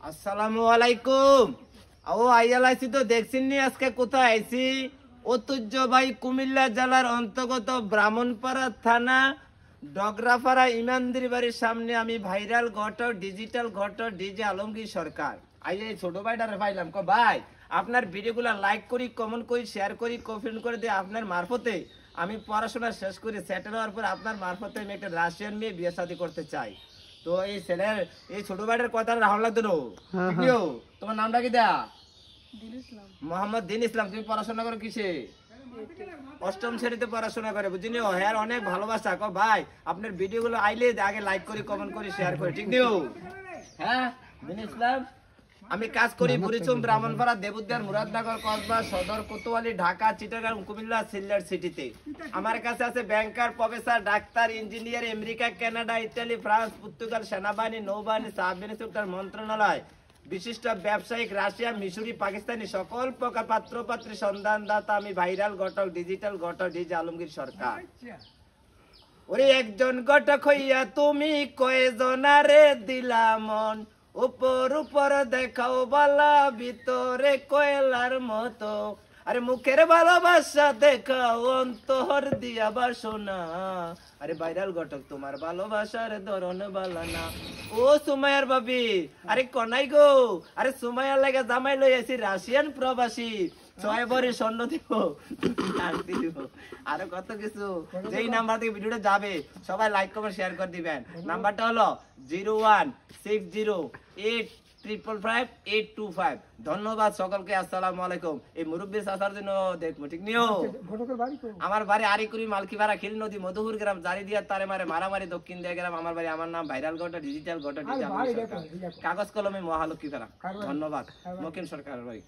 আসসালামু আলাইকুম। ও আইয়ালাইছি তো দেখছেন নি আজকে কোথায় আইছি? ঐতিহ্যবাহী কুমিল্লা জেলার অন্তর্গত ব্রাহ্মণপাড়া থানা ডগরাপাড়া ইমানদের বাড়ির সামনে আমি viral Ghatak digital Ghatak DJ Alamgir Sarkar. I এই ছোট ভাইটারে পাইলাম কো ভাই আপনার ভিডিওগুলো লাইক করি, কমেন্ট করি, শেয়ার করি, কমেন্ট করে দিয়ে আপনার মারফতে আমি পড়াশোনা শেষ করে সেটেল হওয়ার পর আপনার মারফতে আমি একটা রাশিয়ান মেয়ে বিয়ে শাদী করতে চাই। তো এই ছেলের এই ছোট ভাইটার কথা রাহুল লাগতো না। তোমার নামটা কি দেয়া? মোহাম্মদ দিন ইসলাম। তুমি পড়াশোনা করো কিসে? অষ্টম শ্রেণীতে পড়াশোনা করে বুঝিনি। হ্যাঁ অনেক ভালোবাসা কো ভাই আপনার ভিডিও গুলো আইলে আগে লাইক করি, কমেন্ট করি, শেয়ার করি, ঠিক নিও। হ্যাঁ দিন ইসলাম। আমি কাজ করি বুড়িচুম, ব্রাহ্মণপাড়া, দেবুদ্দার, মুরাদনগর, কসবা, সদর, কোতোয়ালি, ঢাকা, চিটাগাং, কুমিল্লা, সিলেট সিটিতে। আমার কাছে আছে banker, professor, doctor, engineer, America, Canada, Italy, France, Portugal, সেনাবাহিনী, নৌবাহিনী, সাবমেরিন মন্ত্রণালয়, বিশিষ্ট ব্যবসায়িক, রাশিয়া, মিশরি, পাকিস্তানি সকল প্রকার পাত্র পাত্রী সন্ধানদাতা আমি ভাইরাল ঘটক ডিজিটাল ঘটক ডিজে আলমগীর সরকার। ওরে একজন ঘটক হইয়া তুমি কয়জনারে দিলা মন, উপর উপর দেখাও বালা ভিতরে কয়লার মতো, আরে মুখের ভালোবাসা দেখাও অন্তর দিয়া বাসনা, আরে ভাইরাল ঘটক তোমার ভালোবাসার ধরন বালানা। ও সুমাইয়ার ভাবি, আরে কনাই গো, আরে সুমাইয়ার লাগে জামাই লই আইছি রাশিয়ান প্রবাসী, 6 ভরি স্বর্ণ দিব, আরো কত কিছু। যেই নাম্বার থেকে ভিডিওটা যাবে সবাই লাইক কমেন্ট শেয়ার করে দিবেন। নাম্বারটা হলো 01608555825। ধন্যবাদ সকলকে, আসসালামু আলাইকুম। এই মুরব্বী চাচার জন্য দেখবো, ঠিক নিও। আমার বাড়ি আরিকুড়ি, মালকিপাড়া, খিল নদী, মধুপুর গ্রাম, জারি দিয়া তারে মারে মারামারি, দক্ষিণ দিয়া গ্রাম আমার বাড়ি। আমার নাম ভাইরাল ঘটক ডিজিটাল ঘটক ডিজে আলমগীর সরকার, কাগজ কলমে মহালক্ষী ফেরা। ধন্যবাদ। মকিম সরকার ভাই।